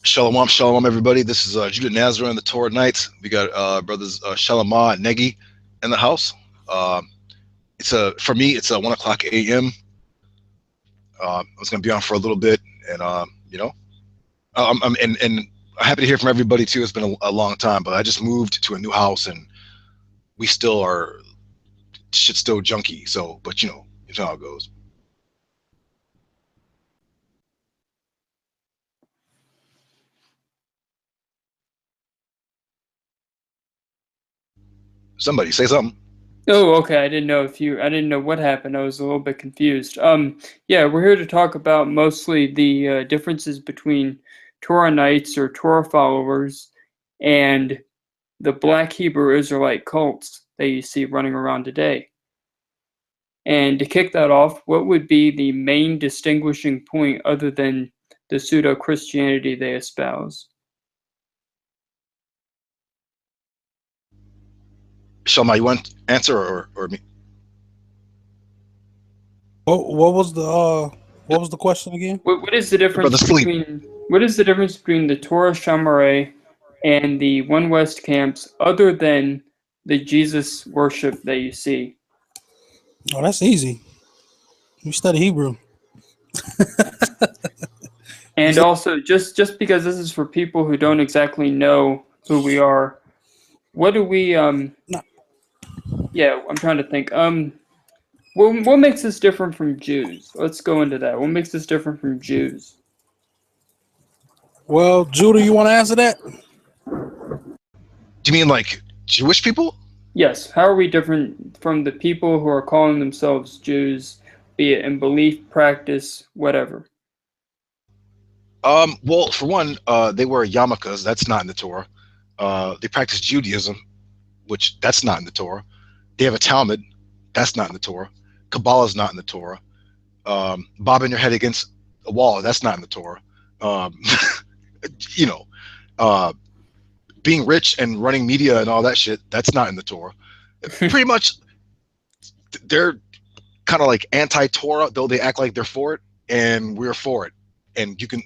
Shalom, shalom, everybody. This is Judah Nazareth and the Torah Knights. We got brothers Shalamah and Negi in the house. For me, it's 1 o'clock a.m. I was gonna be on for a little bit, and I'm happy to hear from everybody too. It's been a long time, but I just moved to a new house, and we still are shit's still junky. So, but you know how it goes. Somebody say something. Oh, okay. I didn't know what happened. I was a little bit confused. Yeah, we're here to talk about mostly the differences between Torah Knights or Torah followers and the Black Hebrew Israelite cults that you see running around today. And to kick that off, what would be the main distinguishing point other than the pseudo-Christianity they espouse? Shalma, you want to answer or me? What was the question again? What is the difference between the Torah SHAMARAY and the One West camps other than the Jesus worship that you see? Oh, that's easy. You study Hebrew. And also, just because this is for people who don't exactly know who we are, what do we No. Yeah, I'm trying to think. What makes us different from Jews? Let's go into that. What makes us different from Jews? Well, Judah, you want to answer that? Do you mean like Jewish people? Yes. How are we different from the people who are calling themselves Jews, be it in belief, practice, whatever? Well, for one, they wear yarmulkes. That's not in the Torah. They practice Judaism, which that's not in the Torah. They have a Talmud. That's not in the Torah. Kabbalah is not in the Torah. Bobbing your head against a wall. That's not in the Torah. Being rich and running media and all that shit. That's not in the Torah. Pretty much, they're kind of like anti-Torah, though they act like they're for it, and we're for it. And you can,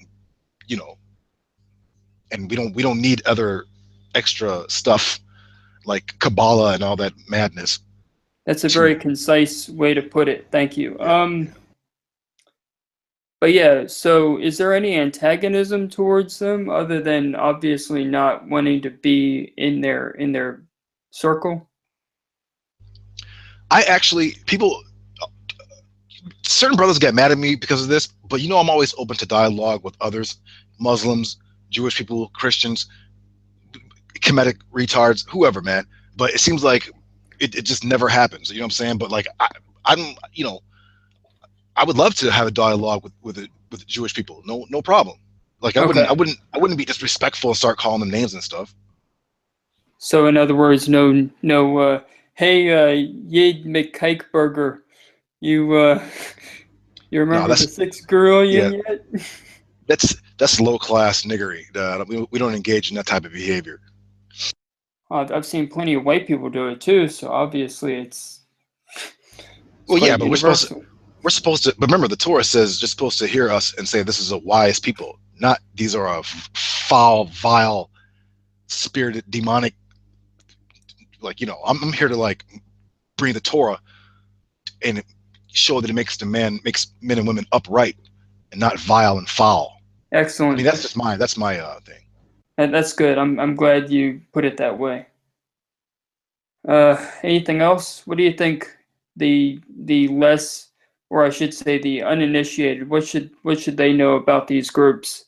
and we don't need other extra stuff like Kabbalah and all that madness. That's a very concise way to put it. Thank you. But yeah, so is there any antagonism towards them other than obviously not wanting to be in their circle? Certain brothers get mad at me because of this, but I'm always open to dialogue with others, Muslims, Jewish people, Christians, Kemetic retards, whoever, man. But it seems like it just never happens. You know what I'm saying? But like I would love to have a dialogue with Jewish people. No problem. Like I wouldn't be disrespectful and start calling them names and stuff. So in other words, hey, Yid McKikeburger, you remember the sixth girl yet? That's low class niggery. We don't engage in that type of behavior. I've seen plenty of white people do it too, so obviously it's well, yeah, but universal. We're supposed to. But remember, the Torah says you're supposed to hear us and say this is a wise people, not these are a foul, vile, spirited, demonic. Like I'm here to like bring the Torah and show that it makes men and women upright and not vile and foul. Excellent. I mean, that's my thing. And that's good. I'm glad you put it that way. Anything else? What do you think the less, or I should say the uninitiated, what should they know about these groups?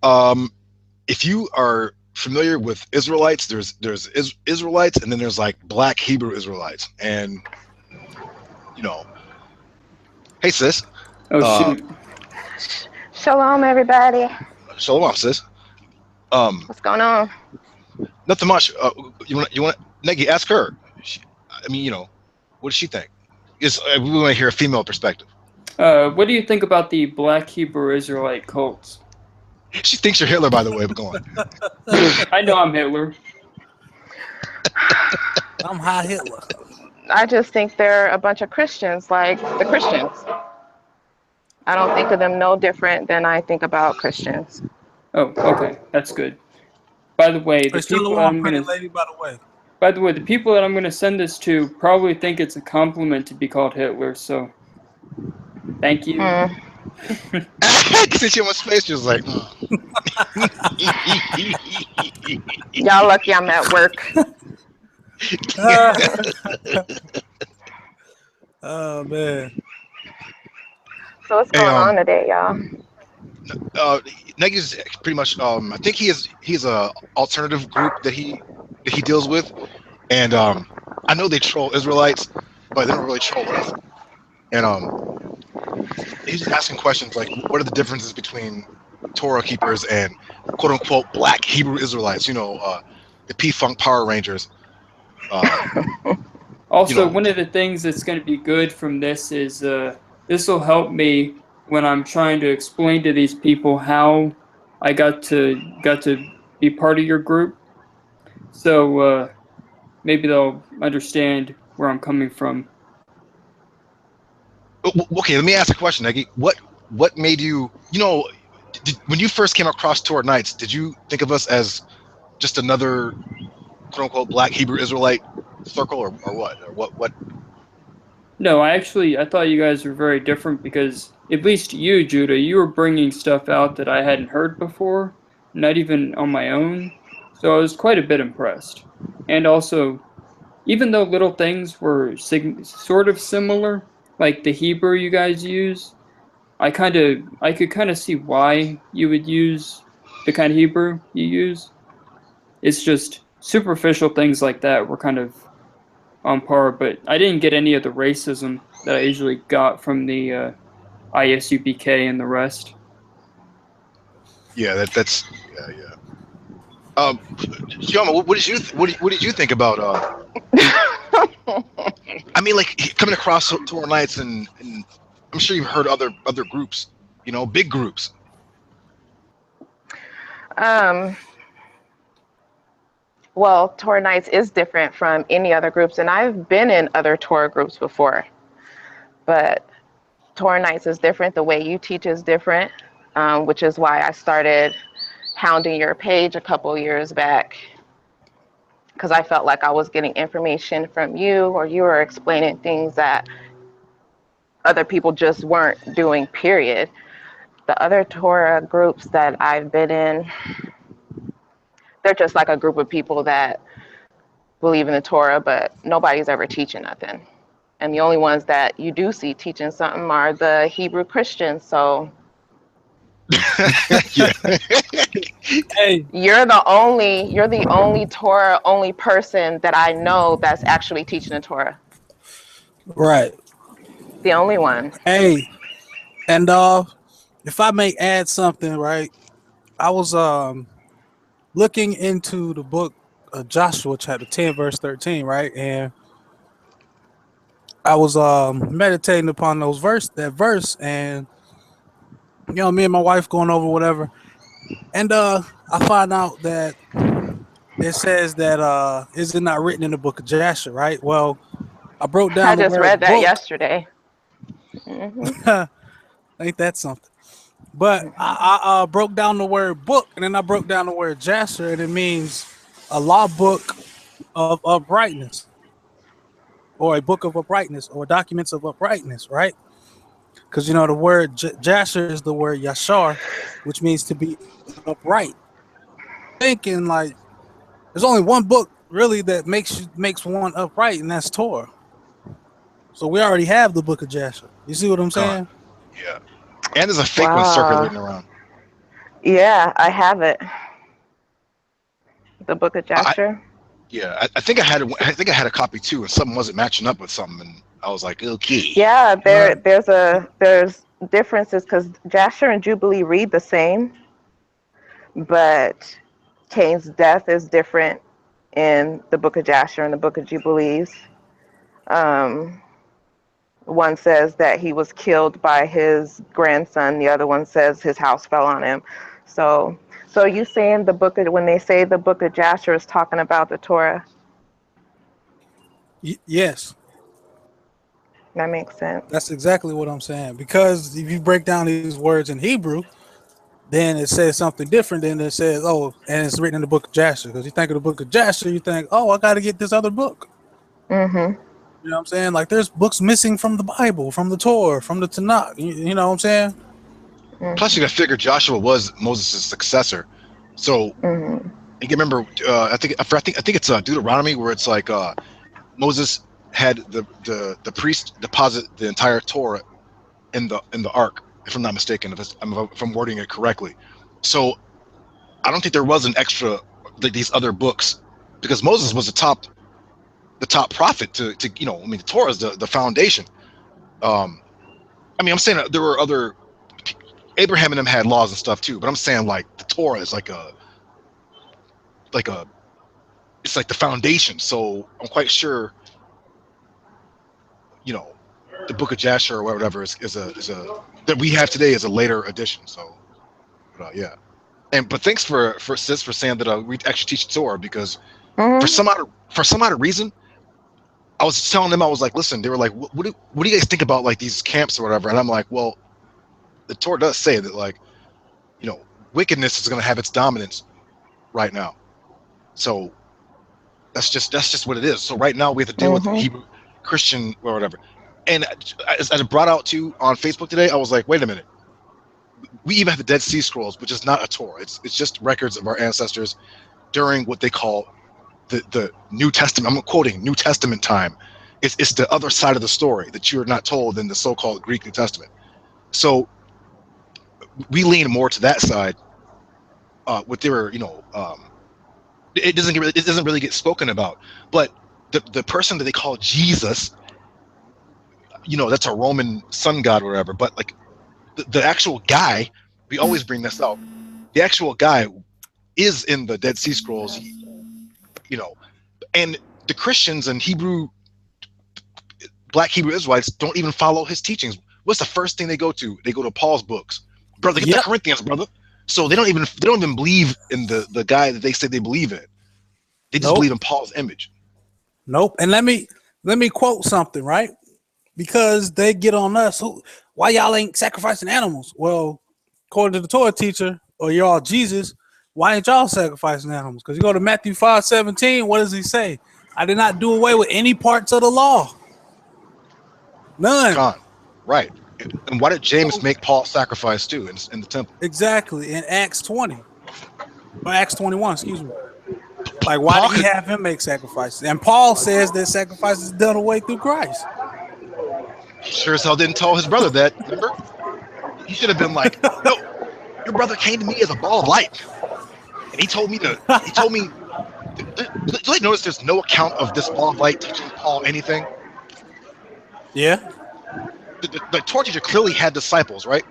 If you are familiar with Israelites, there's Israelites, and then there's like Black Hebrew Israelites, and hey sis. Oh shoot. Shalom, everybody. Shalom, sis. What's going on? Nothing much. You want Negi? Ask her. What does she think? We want to hear a female perspective. What do you think about the Black Hebrew Israelite cults? She thinks you're Hitler, by the way, but go on. I know I'm Hitler. I'm high Hitler. I just think they're a bunch of Christians, like the Christians. I don't think of them no different than I think about Christians. Oh, okay, that's good. By the way, Hey, Shalom, pretty lady, by the way. By the way, the people that I'm going to send this to probably think it's a compliment to be called Hitler, so thank you. I can see you on my face, just like. Y'all lucky I'm at work. Oh man. So what's going on today, y'all? Nega's pretty much. I think he's a alternative group that he deals with, and I know they troll Israelites, but they don't really troll us. And he's just asking questions like, what are the differences between Torah keepers and quote unquote black Hebrew Israelites? The P-Funk Power Rangers. Also, one of the things that's going to be good from this is this will help me when I'm trying to explain to these people how I got to be part of your group. So maybe they'll understand where I'm coming from. Okay, let me ask a question, Negi. What made you? When you first came across Torah Nights, did you think of us as just another quote unquote black Hebrew Israelite circle, or what? Or what? No, I thought you guys were very different because at least you, Judah, you were bringing stuff out that I hadn't heard before, not even on my own. So I was quite a bit impressed. And also, even though little things were sort of similar, like the Hebrew you guys use, I could kind of see why you would use the kind of Hebrew you use. It's just superficial things like that were kind of on par, but I didn't get any of the racism that I usually got from the ISUBK and the rest. Yeah, that's yeah. Shama, what did you think about? I mean, like coming across Torah Nights, and I'm sure you've heard other groups, big groups. Well, Torah Nights is different from any other groups, and I've been in other Torah groups before, but Torah Nights is different. The way you teach is different, which is why I started hounding your page a couple years back, because I felt like I was getting information from you, or you were explaining things that other people just weren't doing, period. The other Torah groups that I've been in, they're just like a group of people that believe in the Torah, but nobody's ever teaching nothing. And the only ones that you do see teaching something are the Hebrew Christians. So Hey, you're the only Torah only person that I know that's actually teaching the Torah. right. The only one. Hey, and if I may add something, right? I was looking into the book of Joshua, chapter 10, verse 13, right? And I was meditating upon that verse, and me and my wife going over whatever, and I find out that it says that is it not written in the book of Joshua, right? Well, I broke down. I just read that yesterday. Ain't that something? But I broke down the word book, and then I broke down the word Jasher, and it means a law book of uprightness, or a book of uprightness, or documents of uprightness, right? Because the word Jasher is the word Yashar, which means to be upright. Thinking like there's only one book really that makes one upright, and that's Torah. So we already have the book of Jasher. You see what I'm saying? Yeah. And there's a fake one circulating around. Yeah, I have it. The book of Joshua. I think I had a copy too, and something wasn't matching up with something, and I was like, okay. Yeah, there's differences because Jasher and Jubilee read the same, but Cain's death is different in the book of Jasher and the book of Jubilees. One says that he was killed by his grandson. The other one says his house fell on him. So you saying when they say the book of Jasher is talking about the Torah? Yes. That makes sense. That's exactly what I'm saying. Because if you break down these words in Hebrew, then it says something different than it says, oh, and it's written in the book of Jasher. Because you think of the book of Jasher, you think, oh, I got to get this other book. Mm-hmm. You know what I'm saying? Like there's books missing from the Bible, from the Torah, from the Tanakh. You know what I'm saying? Plus, you got to figure Joshua was Moses' successor. So Mm-hmm. you can remember, I think it's Deuteronomy where it's like Moses had the priest deposit the entire Torah in the ark, if I'm not mistaken, if I'm wording it correctly. So I don't think there was an extra these other books because Moses was the top prophet to I mean the Torah is the foundation. I mean I'm saying that there were other Abraham and them had laws and stuff too, but I'm saying like the Torah is like a it's like the foundation. So I'm quite sure the book of Jasher or whatever is a that we have today is a later edition. So yeah. But thanks for sis for saying that we actually teach Torah because for some odd reason I was telling them, I was like, listen, they were like, what do you guys think about like these camps or whatever? And I'm like, well, the Torah does say that like wickedness is going to have its dominance right now. So that's just what it is. So right now we have to deal with Hebrew Christian or whatever. And as I brought out to on Facebook today, I was like, wait a minute. We even have the Dead Sea Scrolls, which is not a Torah. It's just records of our ancestors during what they call the New Testament. I'm quoting New Testament time. It's the other side of the story that you're not told in the so-called Greek New Testament. So we lean more to that side. With their, it doesn't really get spoken about. But the person that they call Jesus, that's a Roman sun god or whatever. But like the actual guy, we always bring this out. The actual guy is in the Dead Sea Scrolls, and the Christians and Black Hebrew Israelites don't even follow his teachings. What's the first thing they go to? They go to Paul's books, brother. Get the Corinthians, brother. So they don't even believe in the guy that they say they believe in. They just believe in Paul's image. Nope. And let me quote something, right? Because they get on us. Why y'all ain't sacrificing animals? Well, according to the Torah teacher or y'all Jesus, why ain't y'all sacrificing animals? Because you go to Matthew 5:17, what does he say? I did not do away with any parts of the law. None. God. Right. And why did James make Paul sacrifice too in the temple? Exactly. In Acts 20. Or Acts 21, excuse me. Like, why did he have him make sacrifices? And Paul says that sacrifice is done away through Christ. He sure as hell didn't tell his brother that. Remember? He should have been like, no, your brother came to me as a ball of light. And he told me, did you notice there's no account of this ball of light teaching Paul anything? Yeah. The Torah teacher clearly had disciples, right?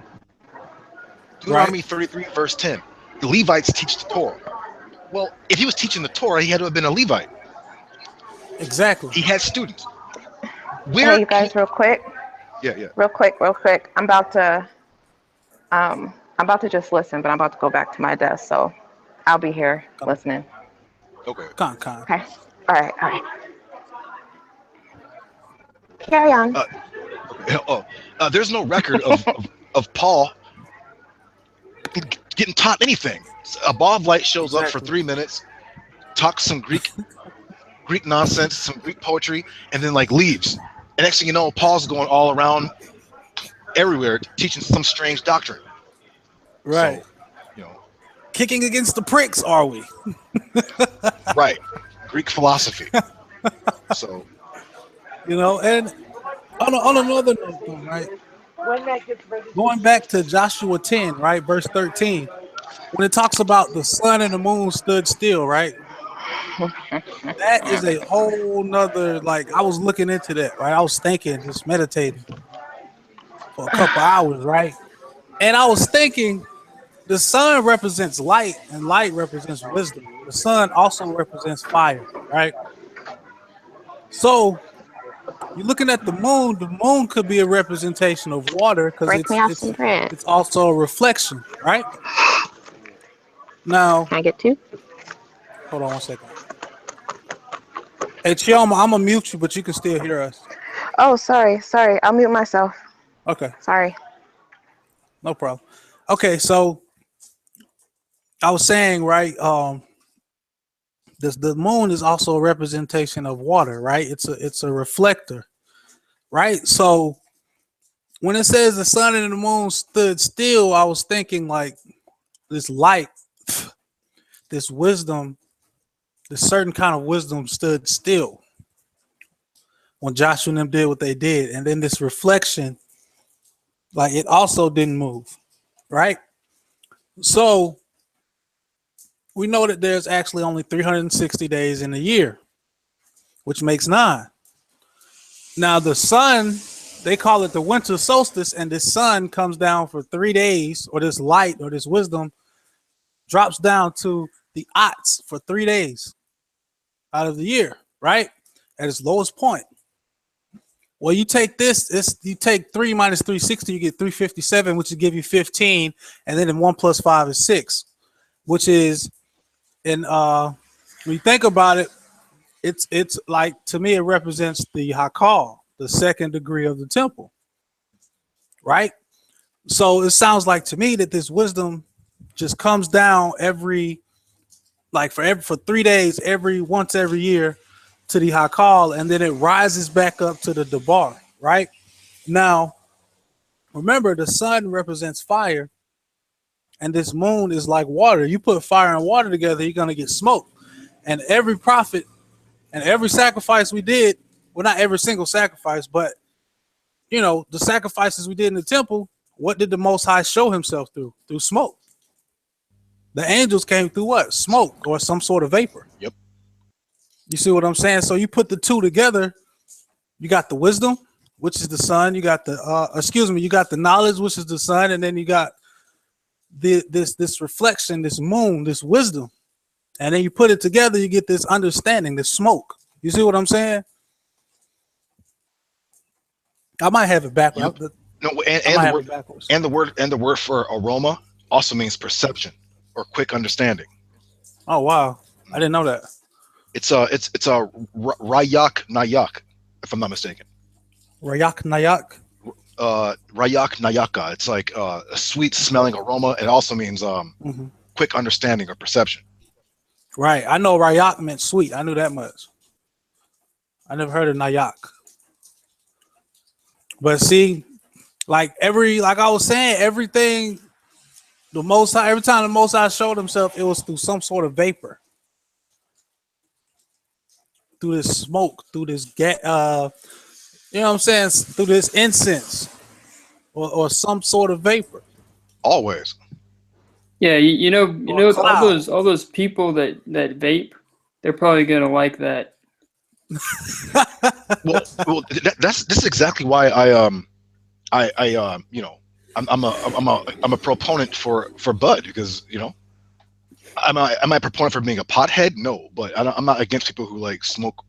Deuteronomy 33, verse 10. The Levites teach the Torah. Well, if he was teaching the Torah, he had to have been a Levite. Exactly. He had students. Hey, you guys, real quick. Yeah. Real quick. I'm about to just listen, but I'm about to go back to my desk, so I'll be here listening. Okay. Con. Okay. All right. Carry on. There's no record of Paul getting taught anything. A ball of light shows up for 3 minutes, talks some Greek nonsense, some Greek poetry, and then like leaves. And next thing you know, Paul's going all around everywhere teaching some strange doctrine. Right. So, kicking against the pricks, are we? Right. Greek philosophy. So, and on another note, though, right? Going back to Joshua 10, right, verse 13, when it talks about the sun and the moon stood still, right? That is a whole nother, like, I was looking into that, right? I was thinking, just meditating for a couple hours, right? And I was thinking, the sun represents light, and light represents wisdom. The sun also represents fire, right? So you're looking at the moon could be a representation of water because it's also a reflection, right? Now, can I get two? Hold on 1 second. Hey, Chioma, I'm gonna mute you, but you can still hear us. Oh, sorry. I'll mute myself. Okay, Sorry. no problem. Okay, so I was saying, right, the moon is also a representation of water, right? It's a reflector, right? So when it says the sun and the moon stood still, I was thinking like this light, this wisdom, this certain kind of wisdom stood still when Joshua and them did what they did. And then this reflection, like it also didn't move, right? So we know that there's actually only 360 days in a year, which makes 9. Now the sun, they call it the winter solstice, and this sun comes down for 3 days, or this light or this wisdom drops down to the odds for 3 days out of the year, right? At its lowest point. Well, you take you take 3 minus 360, you get 357, which will give you 15, and then 1 plus 5 is 6, which is when you think about it, it's like, to me, it represents the Hakal, the second degree of the temple, right? So it sounds like to me that this wisdom just comes down for 3 days, once every year to the Hakal, and then it rises back up to the Debar, right? Now, remember, the sun represents fire, and this moon is like water. You put fire and water together, you're gonna get smoke. And every prophet and every sacrifice we did, well, not every single sacrifice, but the sacrifices we did in the temple, what did the Most High show himself through? Through smoke. The angels came through what? Smoke or some sort of vapor. Yep. You see what I'm saying? So you put the two together, you got the wisdom, which is the sun. You got you got the knowledge, which is the sun, and then you got this reflection, this moon, this wisdom. And then you put it together, you get this understanding, this smoke. You see what I'm saying? I might have it backwards. No, and the word for aroma also means perception or quick understanding. Oh wow, I didn't know that. It's a rayak nayak, if I'm not mistaken. Rayak nayak. Rayak nayaka. It's like a sweet smelling aroma. It also means quick understanding or perception. Right. I know rayak meant sweet. I knew that much. I never heard of nayak. But see, like I was saying, everything, every time the Most High showed himself, it was through some sort of vapor, through this smoke, through this you know what I'm saying, through this incense, or some sort of vapor. Always. Yeah, you know all those people that vape, they're probably gonna like that. well, this is exactly why I'm a proponent for bud, because am I a proponent for being a pothead? No, but I'm not against people who like smoke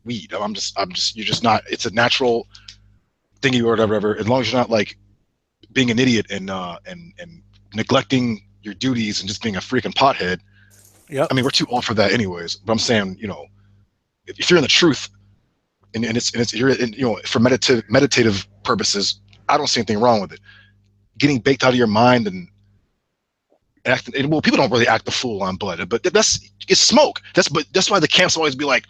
weed. I'm just you're just not. It's a natural thingy or whatever. As long as you're not like being an idiot and neglecting your duties and just being a freaking pothead. Yeah. I mean, we're too old for that anyways. But I'm saying, if you're in the truth, and you're for meditative purposes, I don't see anything wrong with it. Getting baked out of your mind and acting, well, people don't really act the fool on bud, but it's smoke. That's why the camps always be like,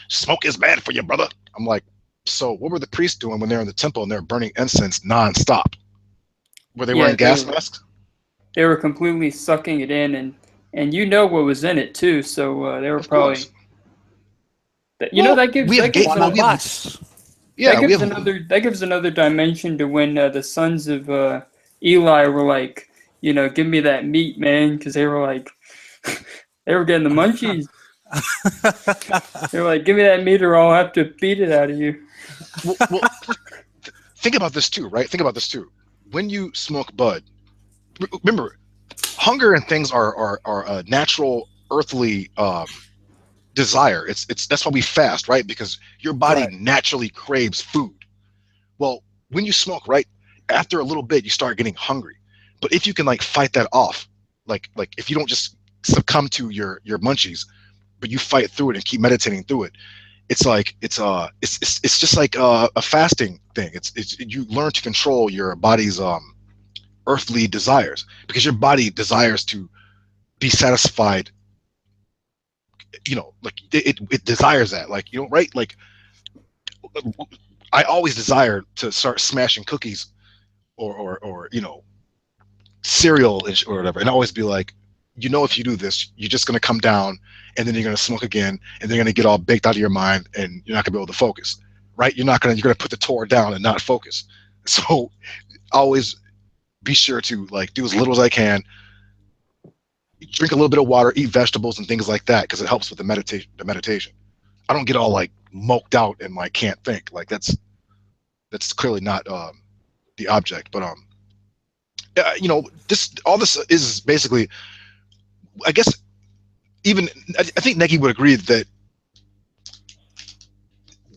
smoke is bad for you, brother. I'm like, so what were the priests doing when they're in the temple and they're burning incense nonstop? Were they wearing gas masks? They were completely sucking it in, and what was in it too. So they were probably. That gives another dimension to when the sons of Eli were like, give me that meat, man, because they were like, they were getting the munchies. They're like, give me that meat, or I'll have to beat it out of you. Well, think about this too, right? Think about this too. When you smoke bud, remember, hunger and things are a natural earthly desire. That's why we fast, right? Because your body naturally craves food. Well, when you smoke, right, after a little bit, you start getting hungry. But if you can like fight that off, like if you don't just succumb to your munchies, but you fight through it and keep meditating through it, it's like it's just like a fasting thing. It's you learn to control your body's earthly desires, because your body desires to be satisfied. Like it desires that, like, right? Like I always desire to start smashing cookies or cereal or whatever, and always be like, if you do this, you're just going to come down, and then you're going to smoke again, and they're going to get all baked out of your mind, and you're not going to be able to focus, right? You're going to put the Torah down and not focus. So always be sure to like do as little as I can, drink a little bit of water, eat vegetables and things like that, because it helps with the meditation. I don't get all like moked out and like can't think. Like that's clearly not the object. But this is basically, I guess, even I think Negi would agree that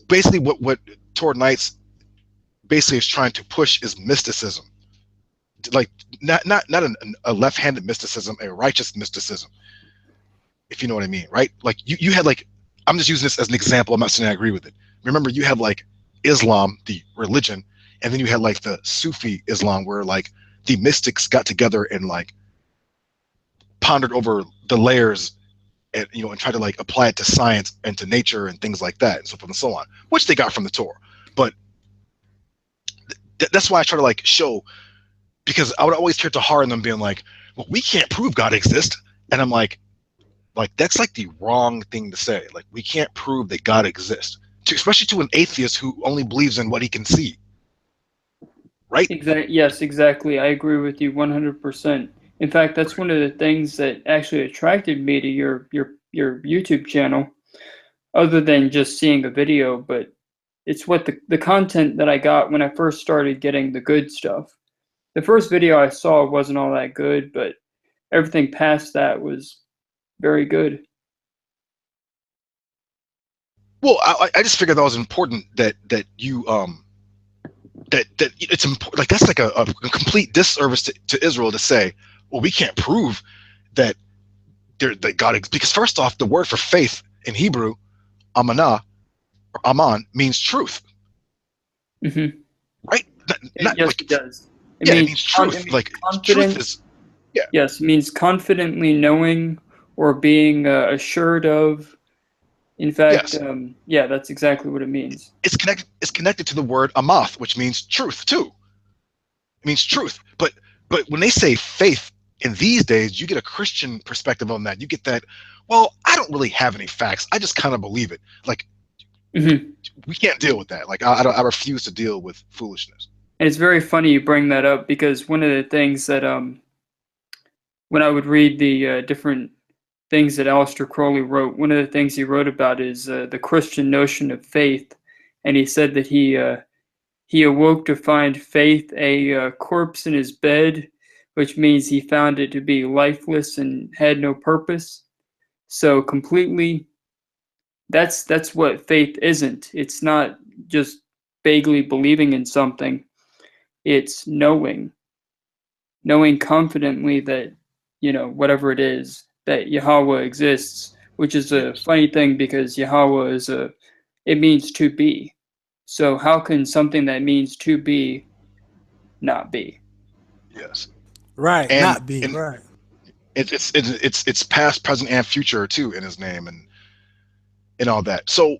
basically what Torah Nights basically is trying to push is mysticism, like not a left-handed mysticism, a righteous mysticism, if you know what I mean, right? Like you had, like, I'm just using this as an example. I'm not saying I agree with it. Remember, you have like Islam, the religion, and then you had like the Sufi Islam, where like the mystics got together and like pondered over the layers, and and tried to like apply it to science and to nature and things like that, and so forth and so on, which they got from the Torah. But that's why I try to like show, because I would always hear Tahar and them being like, well, we can't prove God exists. And I'm like that's like the wrong thing to say. Like, we can't prove that God exists, especially to an atheist who only believes in what he can see. Right? Yes, exactly. I agree with you 100%. In fact, that's one of the things that actually attracted me to your YouTube channel, other than just seeing a video, but it's what the content that I got when I first started getting the good stuff. The first video I saw wasn't all that good, but everything past that was very good. Well, I just figured that was important that you that it's important. Like, that's like a complete disservice to Israel to say, well, we can't prove that God exists, because first off, the word for faith in Hebrew, amanah or aman, means truth. Mm-hmm. Right? Yes, like, it does. It means truth. Like, truth is, yeah. Yes, it means confidently knowing or being assured of. In fact, yes. That's exactly what it means. It's connected to the word amath, which means truth too. It means truth. But when they say faith in these days, you get a Christian perspective on that. You get that, well, I don't really have any facts, I just kind of believe it. Like, mm-hmm. We can't deal with that. Like, I refuse to deal with foolishness. And it's very funny you bring that up, because one of the things that when I would read the different things that Aleister Crowley wrote, one of the things he wrote about is the Christian notion of faith, and he said that he awoke to find faith a corpse in his bed, which means he found it to be lifeless and had no purpose. So completely, that's what faith isn't. It's not just vaguely believing in something. It's knowing confidently that, whatever it is, that Yahweh exists, which is a funny thing, because Yahweh it means to be. So how can something that means to be not be? Yes. Right. And, not be. Right. It's past, present, and future too in his name, and all that. So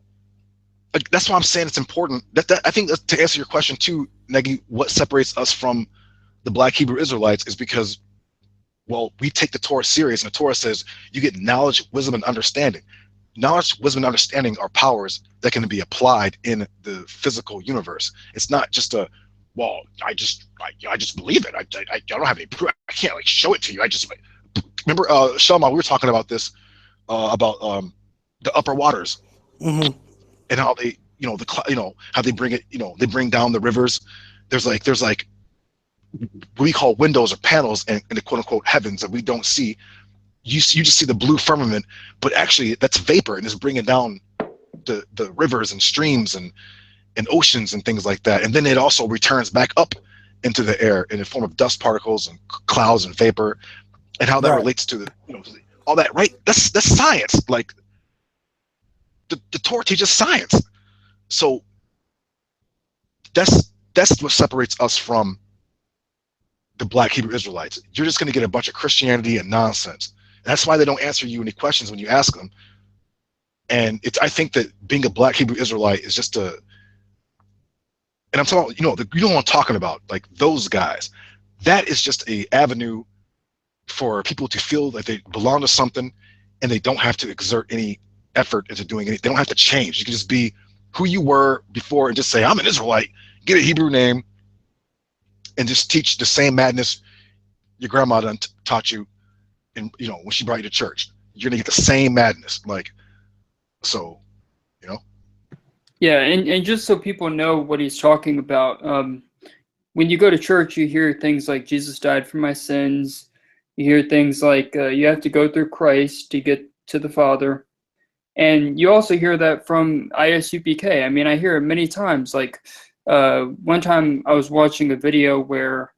that's why I'm saying it's important. That I think, to answer your question too, Negi, what separates us from the Black Hebrew Israelites is because, well, we take the Torah serious, and the Torah says you get knowledge, wisdom, and understanding. Knowledge, wisdom, and understanding are powers that can be applied in the physical universe. It's not just well, I just believe it. I don't have any proof. I can't like show it to you. I just remember, Shama, we were talking about this about the upper waters, mm-hmm. and how they, how they bring it, they bring down the rivers. There's like what we call windows or panels in the quote unquote heavens that we don't see. You just see the blue firmament, but actually that's vapor, and it's bringing down the rivers and streams and oceans and things like that. And then it also returns back up into the air in the form of dust particles and clouds and vapor, and how that relates to the, all that, right? That's science. Like, the Torah teaches science. So that's what separates us from the Black Hebrew Israelites. You're just going to get a bunch of Christianity and nonsense. That's why they don't answer you any questions when you ask them. And I think that being a Black Hebrew Israelite is just and I'm talking, you know what I'm talking about, like those guys. That is just a avenue for people to feel that they belong to something, and they don't have to exert any effort into doing anything. They don't have to change. You can just be who you were before and just say, I'm an Israelite, get a Hebrew name, and just teach the same madness your grandma done taught you, and you know, when she brought you to church. You're gonna get the same madness, like, so, you know. Yeah, and just so people know what he's talking about, when you go to church, you hear things like Jesus died for my sins. You hear things like you have to go through Christ to get to the Father. And you also hear that from ISUPK. I mean, I hear it many times. Like one time I was watching a video where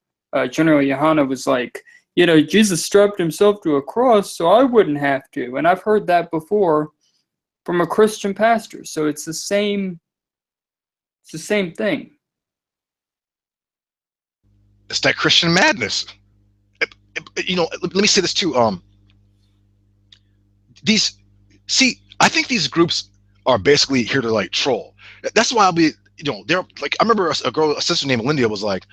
General Yohana was like, you know, Jesus strapped himself to a cross so I wouldn't have to. And I've heard that before from a Christian pastor. So it's the same thing. It's that Christian madness. You know, let me say this too. I think these groups are basically here to like troll. That's why I'll be, you know, they're like, I remember a sister named Linda was like,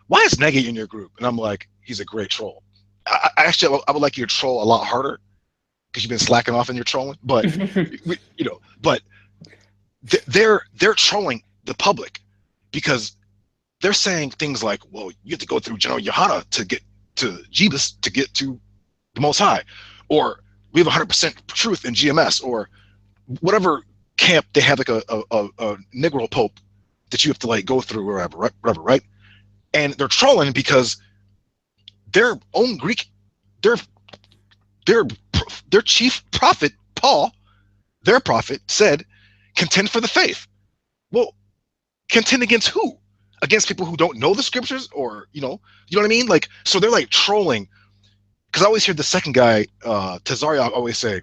why is Negi in your group? And I'm like, he's a great troll. I would like you to troll a lot harder because you've been slacking off in your trolling. But you know, but they're trolling the public because they're saying things like, well, you have to go through General Yohana to get to Jebus to get to the Most High, or we have 100% truth in GMS, or whatever camp they have, like a Negro Pope that you have to like go through, whatever, right? And they're trolling because their own Greek, their chief prophet Paul, their prophet, said, contend for the faith. Well, contend against who? Against people who don't know the scriptures, or you know what I mean? Like, so they're like trolling. Because I always hear the second guy, THAWARAH, always say,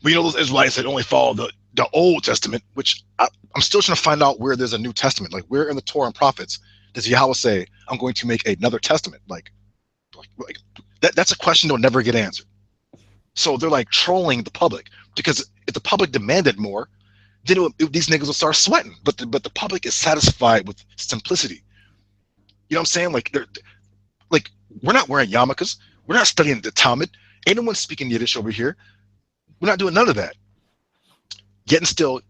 well, you know, those Israelites that only follow the Old Testament, which I'm still trying to find out where there's a New Testament. Like, where in the Torah and prophets does Yahweh say, I'm going to make another testament? Like that's a question that'll never get answered. So they're like trolling the public, because if the public demanded more, then these niggas will start sweating. But the public is satisfied with simplicity. You know what I'm saying? Like, like, we're not wearing yarmulkes. We're not studying the Talmud. Ain't no one speaking Yiddish over here. We're not doing none of that. Yet and still,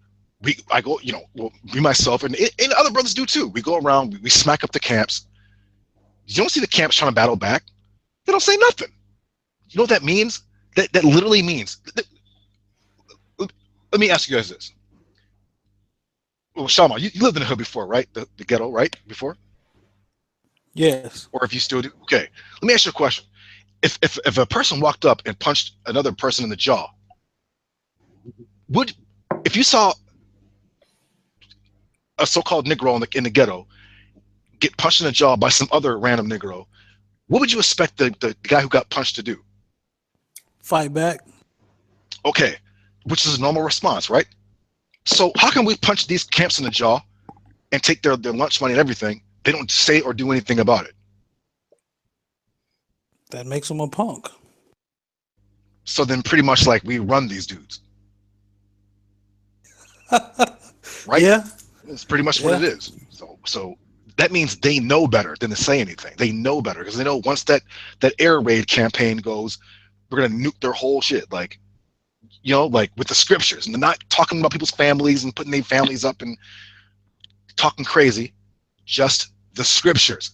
I go, you know, well, me, myself, and other brothers do too. We go around, we smack up the camps. You don't see the camps trying to battle back. They don't say nothing. You know what that means? That literally means. Let me ask you guys this. Well, Shama, you lived in the hood before, right? The ghetto, right? Before? Yes. Or if you still do. Okay. Let me ask you a question. If a person walked up and punched another person in the jaw, if you saw a so-called Negro in the ghetto get punched in the jaw by some other random Negro, what would you expect the guy who got punched to do? Fight back. Okay, which is a normal response, right? So how can we punch these camps in the jaw and take their lunch money and everything? They don't say or do anything about it. That makes them a punk. So then pretty much like we run these dudes. Right? Yeah. It's pretty much what it is. So that means they know better than to say anything. They know better because they know once that air raid campaign goes, we're gonna nuke their whole shit. Like, you know, like with the scriptures, and they're not talking about people's families and putting their families up and talking crazy, just the scriptures.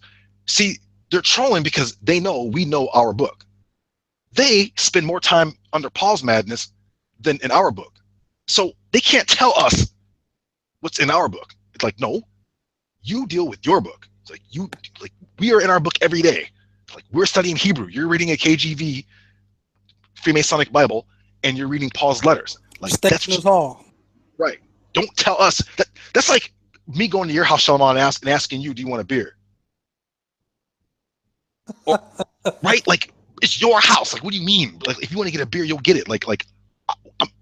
See, they're trolling because they know we know our book. They spend more time under Paul's madness than in our book. So they can't tell us what's in our book. It's like, no, you deal with your book. It's like we are in our book every day. Like, we're studying Hebrew. You're reading a KJV Freemasonic Bible, and you're reading Paul's letters. Like, that's all. Right. Don't tell us that. That's like me going to your house, Shalom, and asking you, do you want a beer? Or, right? Like, it's your house. Like, what do you mean? Like, if you want to get a beer, you'll get it. Like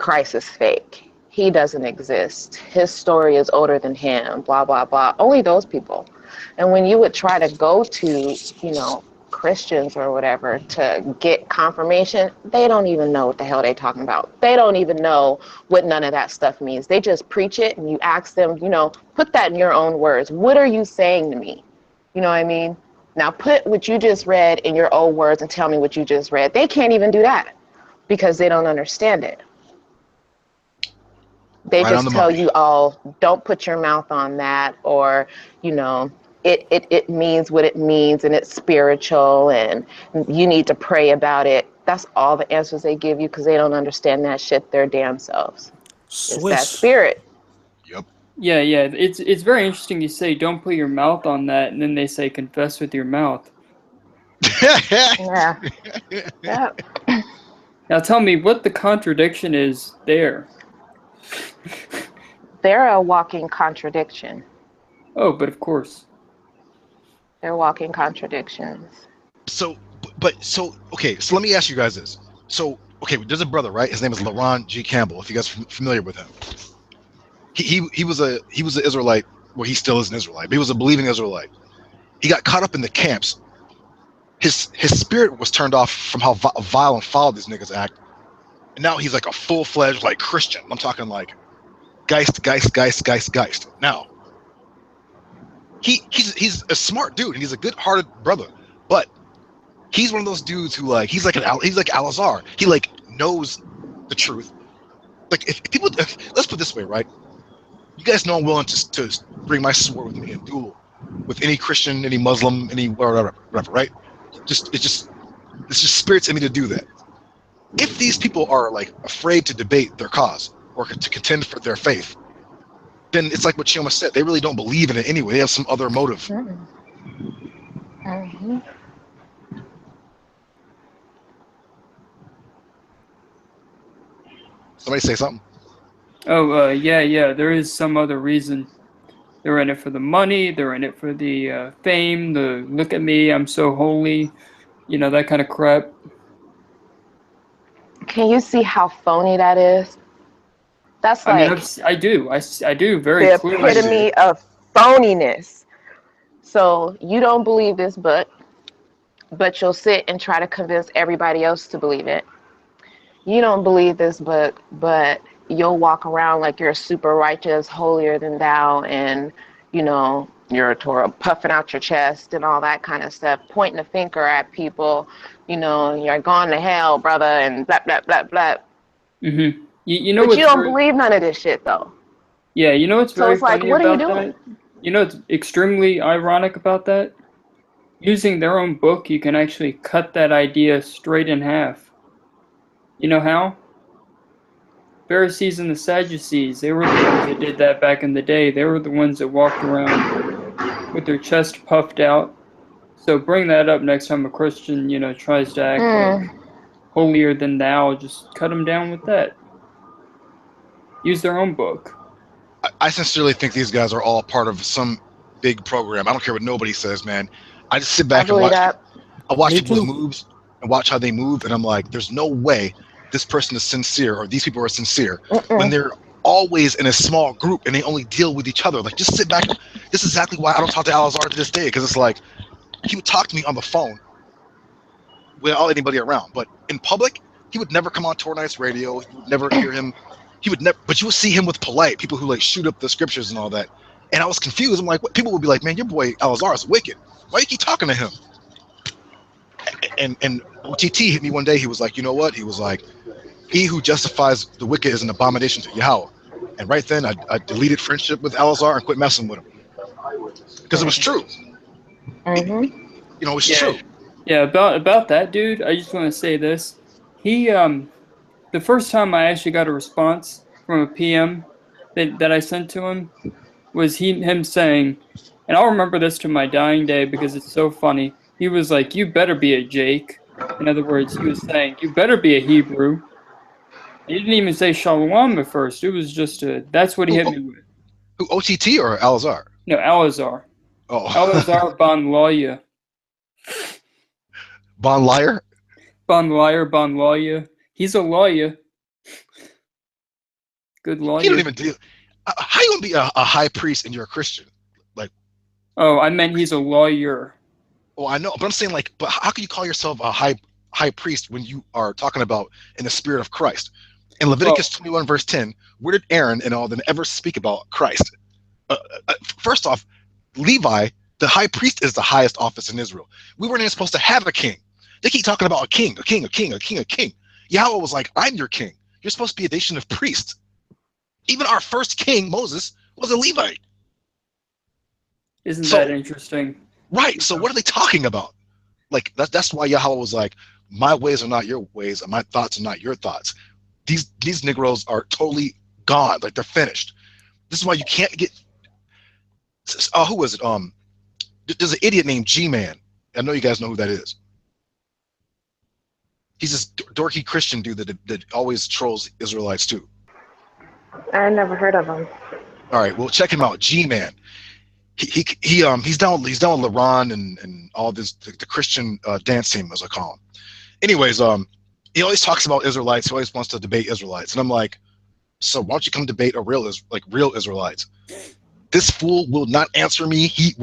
Christ is fake. He doesn't exist. His story is older than him, blah, blah, blah. Only those people. And when you would try to go to, Christians or whatever to get confirmation, they don't even know what the hell they're talking about. They don't even know what none of that stuff means. They just preach it, and you ask them, put that in your own words. What are you saying to me? You know what I mean? Now put what you just read in your own words and tell me what you just read. They can't even do that because they don't understand it. They Right on just the tell money. you, oh, don't put your mouth on that, or, it means what it means, and it's spiritual, and you need to pray about it. That's all the answers they give you because they don't understand that shit their damn selves. It's that Swish. spirit. Yep. Yeah, yeah. It's very interesting you say don't put your mouth on that, and then they say confess with your mouth. Yeah. Yeah. Now tell me what the contradiction is there. They're a walking contradiction. Oh, but of course. They're walking contradictions. So, okay. So let me ask you guys this. So, okay, there's a brother, right? His name is LaRon G. Campbell. If you guys are familiar with him, he was an Israelite. Well, he still is an Israelite, but he was a believing Israelite. He got caught up in the camps. His spirit was turned off from how vile and foul these niggas act, and now he's like a full-fledged like Christian. I'm talking like Geist. Now, he's a smart dude and he's a good-hearted brother, but he's one of those dudes who like he's like Al-Azhar. He like knows the truth. Like if people, let's put it this way, right? You guys know I'm willing to bring my sword with me and duel with any Christian, any Muslim, any whatever, right? It just spirits in me to do that. If these people are like afraid to debate their cause or to contend for their faith, then it's like what Chioma said. They really don't believe in it anyway. They have some other motive. Mm-hmm. Somebody say something. Oh, yeah. There is some other reason. They're in it for the money. They're in it for the fame. The look at me, I'm so holy. That kind of crap. Can you see how phony that is? That's I mean, like I do very the clearly. epitome of phoniness. So you don't believe this book, but you'll sit and try to convince everybody else to believe it. You don't believe this book, but you'll walk around like you're super righteous, holier than thou, and you're a Torah, puffing out your chest and all that kind of stuff, pointing a finger at people. You're going to hell, brother, and blah blah blah blah. Mm-hmm. You know But you what's don't believe none of this shit, though. Yeah, you know what's So very it's like, funny what are you about doing? that? You know what's extremely ironic about that? Using their own book, you can actually cut that idea straight in half. You know how? Pharisees and the Sadducees, they were the ones that did that back in the day. They were the ones that walked around with their chest puffed out. So bring that up next time a Christian, tries to act like holier than thou. Just cut them down with that. Use their own book. I sincerely think these guys are all part of some big program. I don't care what nobody says, man. I just sit back and watch. I watch Me people's too. moves and watch how they move, and I'm like, there's no way this person is sincere or these people are sincere when they're always in a small group and they only deal with each other. Like, just sit back. This is exactly why I don't talk to Al-Azhar to this day, because it's like he would talk to me on the phone without anybody around, but in public, he would never come on Torah Nights Radio. You would never hear him. He would never, but you would see him with polite people who like shoot up the scriptures and all that. And I was confused. I'm like, what? People would be like, man, your boy Al-Azhar is wicked. Why you keep talking to him? And OTT hit me one day. He was like, you know what? He was like, he who justifies the wicked is an abomination to Yahweh. And right then, I deleted friendship with Al-Azhar and quit messing with him because it was true. It's true. Yeah, about that dude, I just want to say this. He the first time I actually got a response from a PM that I sent to him was him saying, and I'll remember this to my dying day because it's so funny. He was like, "You better be a Jake." In other words, he was saying, "You better be a Hebrew." He didn't even say Shalom at first. It was just that's what he hit me with. Who, OTT or Al-Azhar? No, Al-Azhar. Oh. Al-Azhar Bon Lawyer. Bon Liar? Bon Liar, Bon Lawyer. He's a lawyer. Good He lawyer. don't even deal. How you gonna be a high priest and you're a Christian? Like, Oh, I meant he's a lawyer. well, I know, but I'm saying like, but how can you call yourself a high priest when you are talking about in the spirit of Christ? In Leviticus 21 verse 10, where did Aaron and all them ever speak about Christ? First off, Levi, the high priest, is the highest office in Israel. We weren't even supposed to have a king. They keep talking about a king, a king, a king, a king, a king. Yahweh was like, I'm your king. You're supposed to be a nation of priests. Even our first king, Moses, was a Levite. Isn't that interesting? Right. So what are they talking about? Like that's why Yahweh was like, my ways are not your ways, and my thoughts are not your thoughts. These Negroes are totally gone. Like they're finished. This is why you can't get. Who was it? There's an idiot named G-Man. I know you guys know who that is. He's this dorky Christian dude that always trolls Israelites too. I never heard of him. All right, well check him out, G-Man. He's down with LeBron and all this the Christian dance team, as I call him. Anyways, he always talks about Israelites. He always wants to debate Israelites, and I'm like, so why don't you come debate real Israelites? This fool will not answer me. He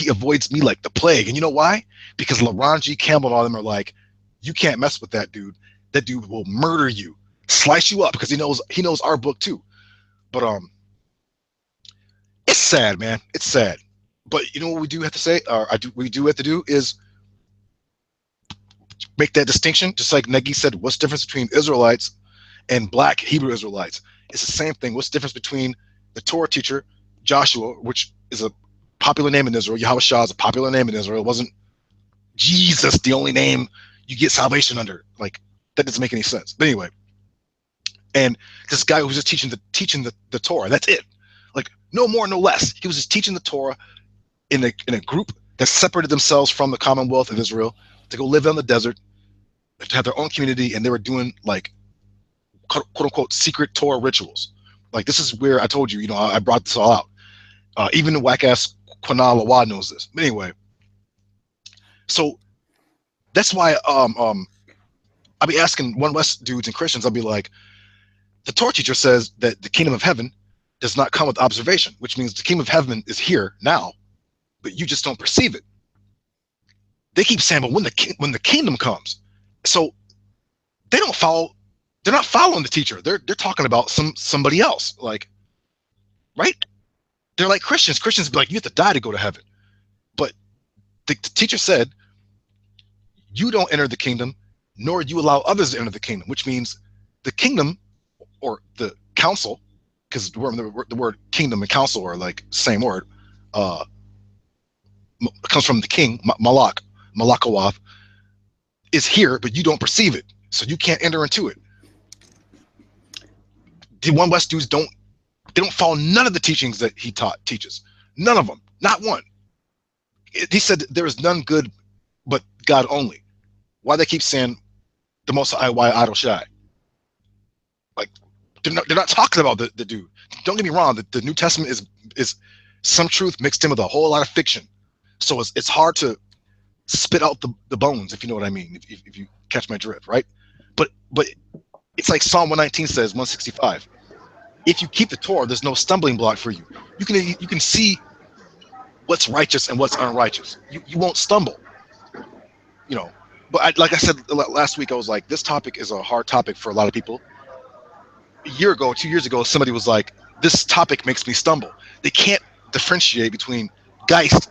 avoids me like the plague. And you know why? Because LeBron G. Campbell and all them are like, you can't mess with that dude. That dude will murder you, slice you up, because he knows our book too. But it's sad, man. It's sad. But you know what we do have to say, we do have to do is make that distinction. Just like Negi said, what's the difference between Israelites and black Hebrew Israelites? It's the same thing. What's the difference between the Torah teacher, Joshua, which is a popular name in Israel. Yahsharahl is a popular name in Israel. It wasn't Jesus the only name you get salvation under. Like, that doesn't make any sense. But anyway, and this guy who was just teaching the Torah. That's it. Like, no more, no less. He was just teaching the Torah in a group that separated themselves from the Commonwealth of Israel to go live in the desert, to have their own community, and they were doing like quote unquote secret Torah rituals. Like, this is where I told you, I brought this all out. Even the whack ass Quanah Lawa knows this. But anyway, so that's why I'll be asking One West dudes and Christians. I'll be like, the Torah teacher says that the kingdom of heaven does not come with observation, which means the kingdom of heaven is here now, but you just don't perceive it. They keep saying, but when the kingdom comes, so they don't follow. They're not following the teacher. They're talking about somebody else. Like, right? They're like Christians. Christians be like, you have to die to go to heaven. But the teacher said, you don't enter the kingdom, nor you allow others to enter the kingdom, which means the kingdom or the council, because the word kingdom and council are like same word, comes from the king, Malakawath, is here, but you don't perceive it. So you can't enter into it. The One West dudes don't follow none of the teachings that he teaches. None of them. Not one. He said there is none good but God only. Why they keep saying the Most High, why idle shy? Like, they're not talking about the dude. Don't get me wrong, the New Testament is some truth mixed in with a whole lot of fiction. So it's hard to spit out the bones, if you know what I mean, if you catch my drift, right? But it's like Psalm 119 says, 165. If you keep the Torah, there's no stumbling block for you. You can see what's righteous and what's unrighteous. You won't stumble. But like I said last week, I was like, this topic is a hard topic for a lot of people. A year ago, 2 years ago, somebody was like, this topic makes me stumble. They can't differentiate between Geist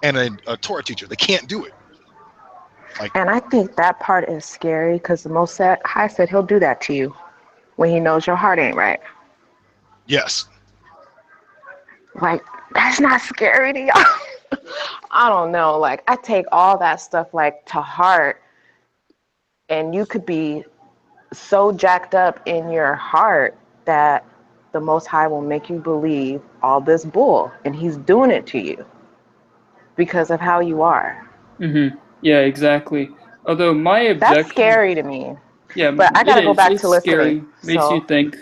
and a Torah teacher. They can't do it. And I think that part is scary because the Most High said he'll do that to you when he knows your heart ain't right. Yes. Like, that's not scary to y'all. I don't know. Like, I take all that stuff like to heart, and you could be so jacked up in your heart that the Most High will make you believe all this bull, and he's doing it to you because of how you are. Mm-hmm. Yeah, exactly. Although my objection... That's scary to me. Yeah, but I gotta go back to listening. Scary. Makes you think.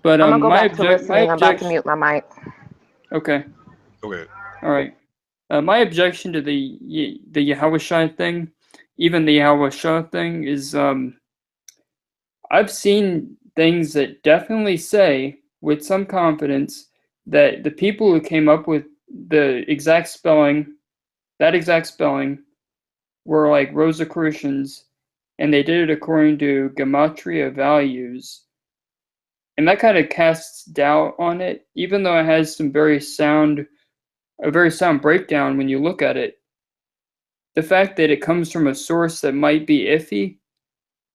But I'm gonna go back to listening. I'm about to mute my mic. Okay. Okay. All right. My objection to the Yahweh thing, even the Yahweh thing, is I've seen things that definitely say with some confidence that the people who came up with the exact spelling, that exact spelling, were like Rosicrucians, and they did it according to gematria values. And that kind of casts doubt on it, even though it has some a very sound breakdown when you look at it. The fact that it comes from a source that might be iffy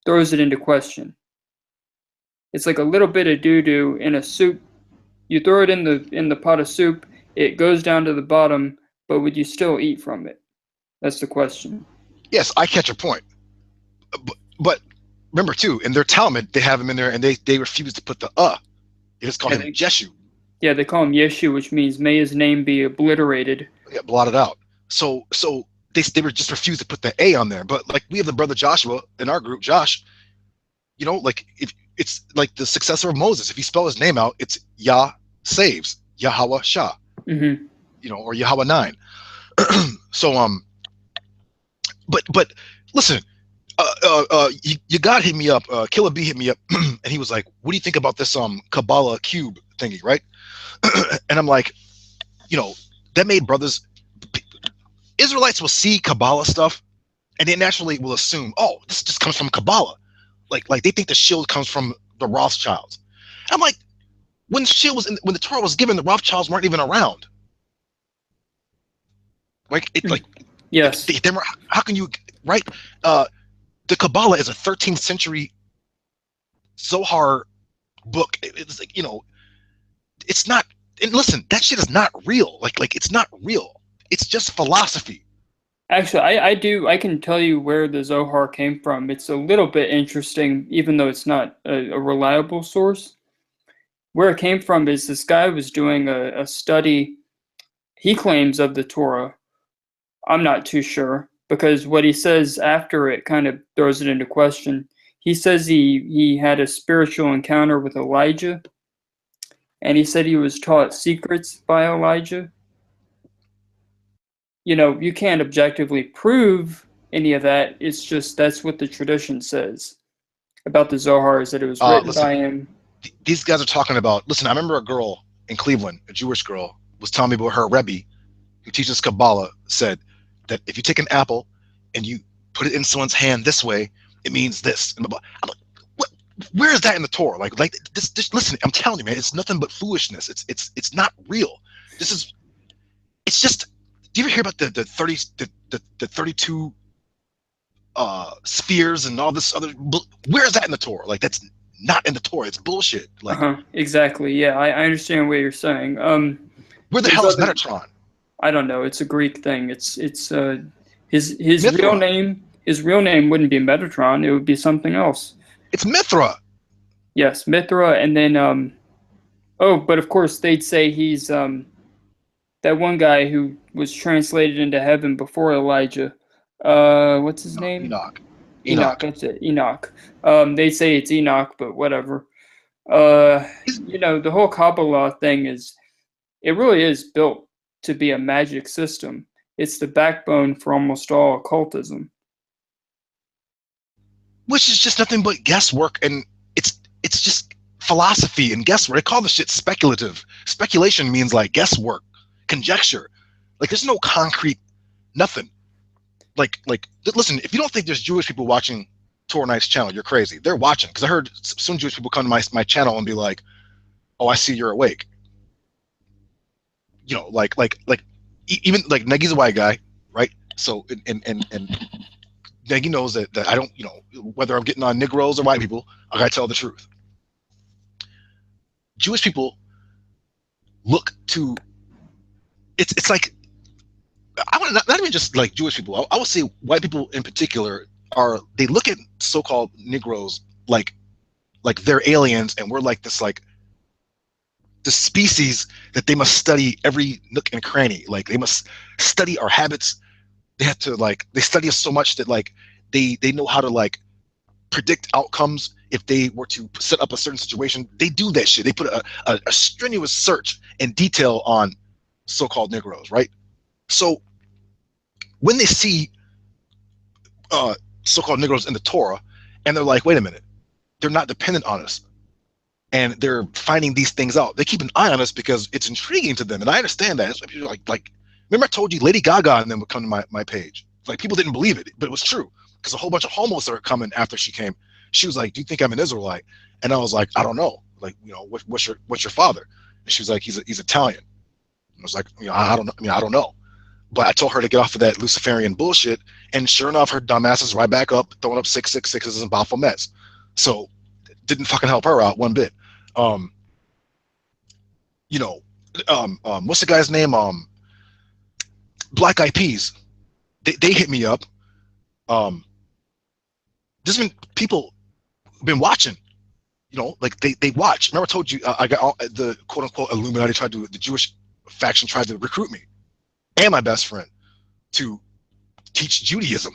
throws it into question. It's like a little bit of doo-doo in a soup. You throw it in the pot of soup, it goes down to the bottom, but would you still eat from it? That's the question. Yes, I catch your point. But remember too, in their Talmud, they have him in there, and they refuse to put the They just call him Jeshu. Yeah, they call him Yeshu, which means may his name be obliterated. Yeah, blotted out. So they were just refused to put the A on there. But like we have the brother Joshua in our group, Josh. You know, like if it's like the successor of Moses. If you spell his name out, it's Yah saves, Yahweh Shah. Mm-hmm. You know, or Yahweh 9. So but listen, you God hit me up, Killer B hit me up, and he was like, "What do you think about this Kabbalah cube thingy?" Right? And I'm like, you know, that made brothers. Israelites will see Kabbalah stuff, and they naturally will assume, "Oh, this just comes from Kabbalah." Like they think the shield comes from the Rothschilds. I'm like, when the Torah was given, the Rothschilds weren't even around. Like yes. They were, how can you right? The Kabbalah is a 13th century Zohar book. It's like, you know, it's not. And listen, that shit is not real. Like it's not real. It's just philosophy. Actually, I can tell you where the Zohar came from. It's a little bit interesting, even though it's not a reliable source. Where it came from is this guy was doing a study, he claims, of the Torah. I'm not too sure, because what he says after it kind of throws it into question. He says he had a spiritual encounter with Elijah, and he said he was taught secrets by Elijah. You know, you can't objectively prove any of that. It's just that's what the tradition says about the Zohar, is that it was written by him. These guys are talking about. Listen, I remember a girl in Cleveland, a Jewish girl, was telling me about her Rebbe, who teaches Kabbalah, said that if you take an apple and you put it in someone's hand this way, it means this. I'm like, what? Where is that in the Torah? Like this. Listen, I'm telling you, man, it's nothing but foolishness. It's not real. It's just. Do you ever hear about the 32 spheres and all this other? Where is that in the Torah? Like that's not in the Torah. It's bullshit. Like exactly. Yeah, I understand what you're saying. Where the hell is Metatron? I don't know. It's a Greek thing. It's his real name. His real name wouldn't be Metatron. It would be something else. It's Mithra. Yes, Mithra, and then but of course they'd say he's that one guy who was translated into heaven before Elijah. What's his name? Enoch. That's it. Enoch. They say it's Enoch, but whatever. You know, the whole Kabbalah thing it really is built to be a magic system. It's the backbone for almost all occultism. Which is just nothing but guesswork, and it's just philosophy and guesswork. They call this shit speculative. Speculation means like guesswork, conjecture. Like there's no concrete nothing. Like listen, if you don't think there's Jewish people watching Torah Night's channel, you're crazy. They're watching, because I heard some Jewish people come to my channel and be like, "Oh, I see you're awake." You know, like even like Negi's a white guy, right? So and Negi knows that I don't, you know, whether I'm getting on Negroes or white people, I gotta tell the truth. Jewish people look to it's like, I want not even just like Jewish people. I would say white people in particular they look at so-called Negroes like they're aliens, and we're like this, like the species that they must study every nook and cranny. Like they must study our habits. They have to they study us so much that like they know how to like predict outcomes if they were to set up a certain situation. They do that shit. They put a strenuous search and detail on so-called Negroes, right? So when they see so-called Negroes in the Torah, and they're like, wait a minute, they're not dependent on us. and they're finding these things out. They keep an eye on us because it's intriguing to them, and I understand that. It's like people are like remember I told you Lady Gaga and them would come to my page. Like people didn't believe it, but it was true because a whole bunch of homos started coming after she came. She was like, "Do you think I'm an Israelite?" And I was like, "I don't know. Like, you know, what's your father?" And she was like, "He's Italian." And I was like, "You know, I don't know. I mean, I don't know." But I told her to get off of that Luciferian bullshit, and sure enough, her dumbass is right back up, throwing up 666s and Baphomets. So, didn't fucking help her out one bit. You know, what's the guy's name? Black Eyed Peas. They hit me up. There's been people been watching. You know, like they watch. Remember I told you I got all, the quote unquote Illuminati the Jewish faction tried to recruit me and my best friend to teach Judaism.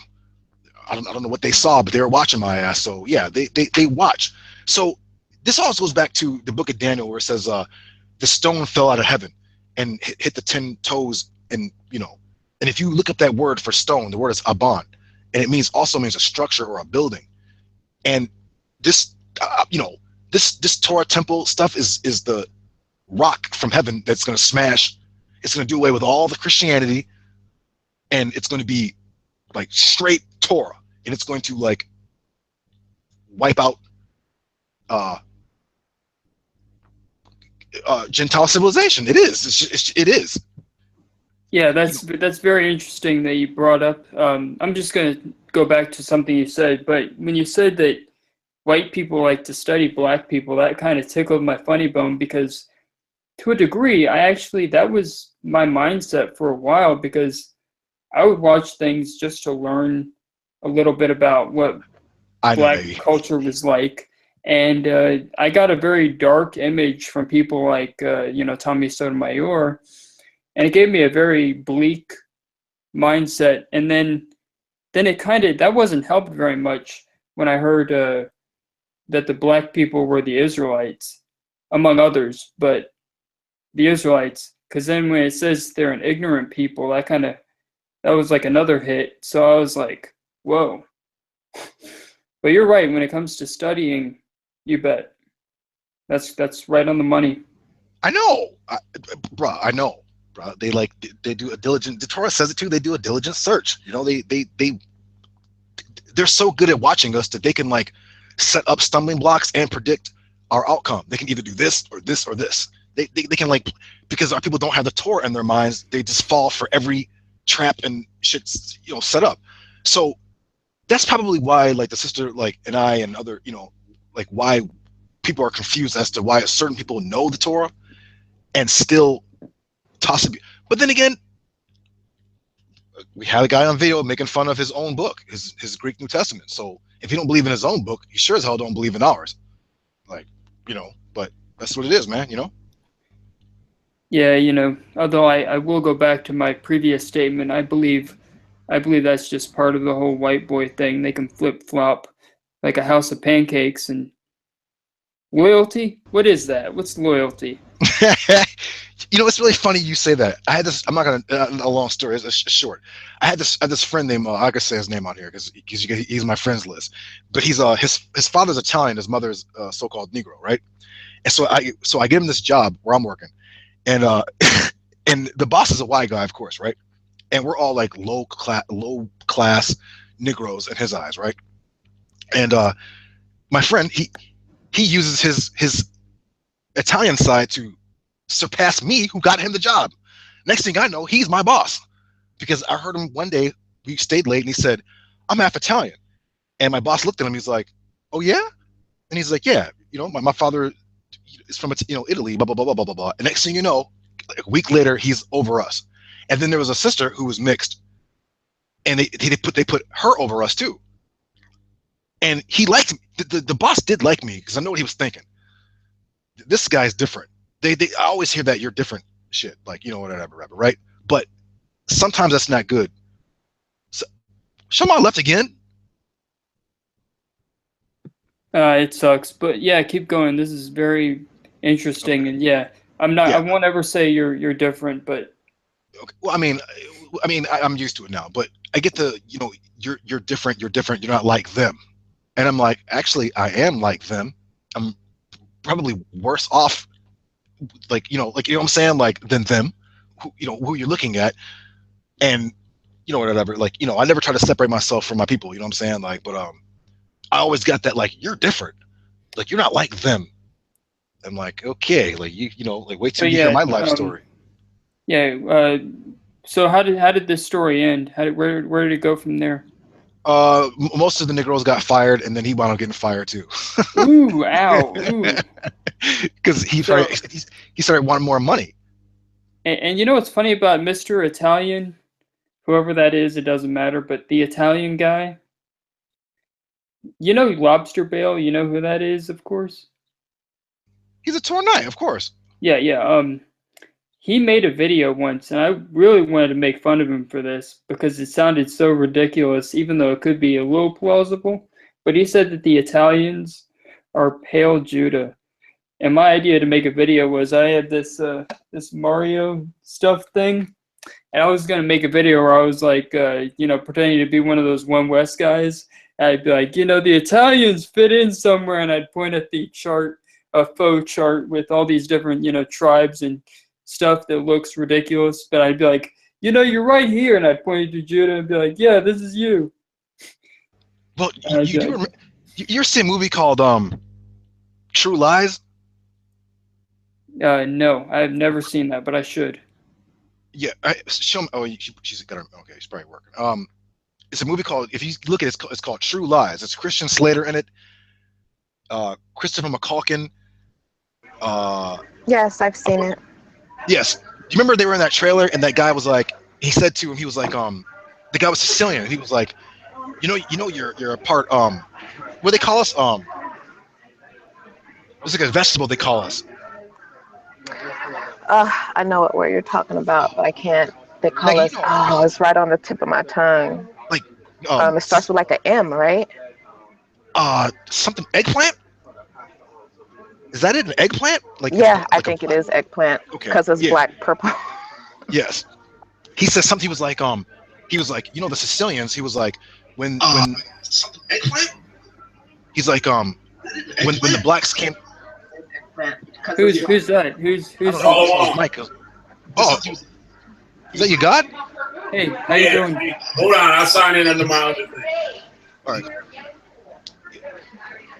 I don't know what they saw, but they were watching my ass. So yeah, they watch. So this also goes back to the book of Daniel where it says the stone fell out of heaven and hit the 10 toes, and you know, and if you look up that word for stone, the word is aban, and it also means a structure or a building. And this you know, this Torah temple stuff is the rock from heaven that's going to smash. It's going to do away with all the Christianity, and it's going to be like straight Torah, and it's going to like wipe out Gentile civilization. It is. It is. Yeah, that's very interesting that you brought up. I'm just going to go back to something you said, but when you said that white people like to study black people, that kind of tickled my funny bone, because to a degree, that was my mindset for a while, because I would watch things just to learn a little bit about what black culture was like. And I got a very dark image from people like, Tommy Sotomayor, and it gave me a very bleak mindset. And then that wasn't helped very much when I heard that the black people were the Israelites, among others, but the Israelites, because then when it says they're an ignorant people, that was like another hit. So I was like, whoa. But you're right, when it comes to studying, you bet. That's right on the money. I know, I know, bro. They do a diligent. The Torah says it too. They do a diligent search. You know, they're so good at watching us that they can like set up stumbling blocks and predict our outcome. They can either do this or this or this. They can like, because our people don't have the Torah in their minds, they just fall for every trap and shit's, you know, set up. So that's probably why like the sister like and I and other, you know, like why people are confused as to why certain people know the Torah and still toss it. But then again, we had a guy on video making fun of his own book, his Greek New Testament. So if you don't believe in his own book, you sure as hell don't believe in ours. Like, you know, but that's what it is, man, you know? Yeah, you know, although I will go back to my previous statement, I believe that's just part of the whole white boy thing. They can flip-flop like a house of pancakes. And loyalty? What is that? What's loyalty? You know, it's really funny you say that. I had this. I'm not gonna. A long story. It's short. I had this friend named. I could say his name on here because he's my friends list. But he's his father's Italian. His mother's so-called Negro, right? And so I give him this job where I'm working, and and the boss is a white guy, of course, right? And we're all like low class Negroes in his eyes, right? And my friend he uses his Italian side to surpass me, who got him the job. Next thing I know, he's my boss, because I heard him one day. We stayed late, and he said, "I'm half Italian." And my boss looked at him. He's like, "Oh yeah?" And he's like, "Yeah, you know, my father is from Italy, blah blah blah blah blah blah blah." And next thing you know, like a week later, he's over us. And then there was a sister who was mixed, and they put her over us too. And he liked me. The boss did like me because I know what he was thinking. This guy's different. I always hear that you're different shit, like, you know, whatever, right? But sometimes that's not good. So, Shamar left again. It sucks, but yeah, keep going. This is very interesting, okay. And yeah, I'm not. Yeah. I won't ever say you're different, but. Okay. Well, I mean, I'm used to it now. But I get the, you know, you're different. You're different. You're not like them. And I'm like, actually, I am like them. I'm probably worse off, like what I'm saying, like than them, who you're looking at, and whatever. Like I never try to separate myself from my people. You know what I'm saying? Like, but I always got that like you're different, like you're not like them. I'm like, okay, like like wait till But you hear yeah, my life story. Yeah. So how did this story end? Where did it go from there? Most of the Negroes got fired, and then he wound up getting fired too. Ooh, ow, ooh. Because he started wanting more money. And you know what's funny about Mr. Italian, whoever that is, it doesn't matter. But the Italian guy, Lobster Bale. You know who that is, of course. He's a Torah, of course. Yeah. He made a video once, and I really wanted to make fun of him for this because it sounded so ridiculous, even though it could be a little plausible. But he said that the Italians are pale Judah. And my idea to make a video was I had this Mario stuff thing, and I was going to make a video where I was like, pretending to be one of those One West guys. And I'd be like, the Italians fit in somewhere, and I'd point at the chart, a faux chart with all these different, tribes and stuff that looks ridiculous, but I'd be like, you're right here, and I'd point to Judah and be like, yeah, this is you. Well, you're seeing a movie called True Lies? No, I've never seen that, but I should. Yeah, show me. Oh, she's got her. Okay, she's probably working. It's a movie called. If you look at it, it's called True Lies. It's Christian Slater in it. Christopher McCalkin. Yes, I've seen it. Yes. Do you remember they were in that trailer and that guy was like, he said to him, he was like, the guy was Sicilian. And he was like, you're a part, what do they call us? It's like a vegetable they call us. I know what word you're talking about, but I can't. They call us. Oh, it's right on the tip of my tongue. Like, it starts with like an M, right? Something eggplant. Is that it? An eggplant? Like yeah, I think it is eggplant. Okay. Because it's black purple. Yes. He says something. He was like, the Sicilians. He was like, when something eggplant. He's like, when the blacks came. Who's that? Who's Michael? Oh, is that your God? Hey, how you doing? Hold on, I'll sign in under my own thing. All right.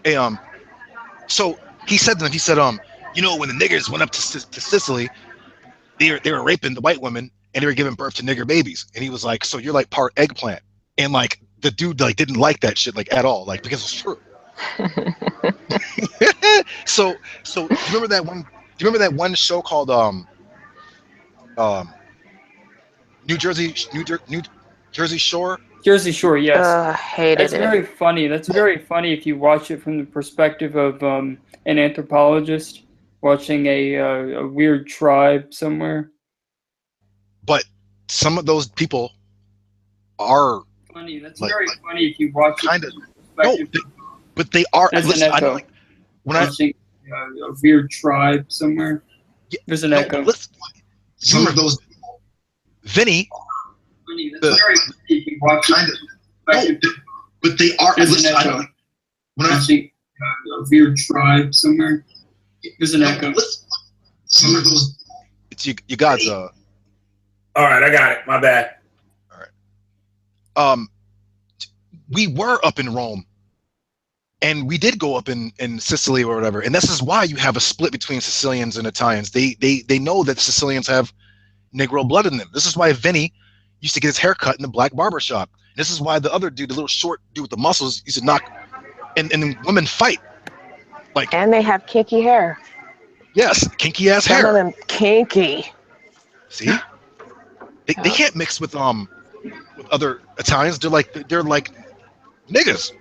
Hey, so he said to them, when the niggers went up to Sicily, they were raping the white women and they were giving birth to nigger babies. And he was like, so you're like part eggplant. And like the dude like didn't like that shit like at all, like because it's true. So do you remember that one show called New Jersey Shore? Jersey Shore, yes. Hated That's very funny. That's very funny if you watch it from the perspective of an anthropologist watching a weird tribe somewhere. But some of those people are funny. That's very funny if you watch kind it. No, but they are. Listen, I know, when watching a weird tribe somewhere. Yeah, there's an echo. Listen, some of those Vinny. That's very funny if you watch it. But they are. Listen, I know. When I see a weird tribe somewhere. There's an echo. Some of those. It's you God's. All right, I got it. My bad. All right. We were up in Rome, and we did go up in Sicily or whatever, and this is why you have a split between Sicilians and Italians. They know that Sicilians have Negro blood in them. This is why Vinny used to get his hair cut in the black barber shop. This is why the other dude, the little short dude with the muscles, used to knock, and women fight. Like, and they have kinky hair. Yes, kinky ass hair. Some of them kinky. See, they can't mix with other Italians. They're like niggas.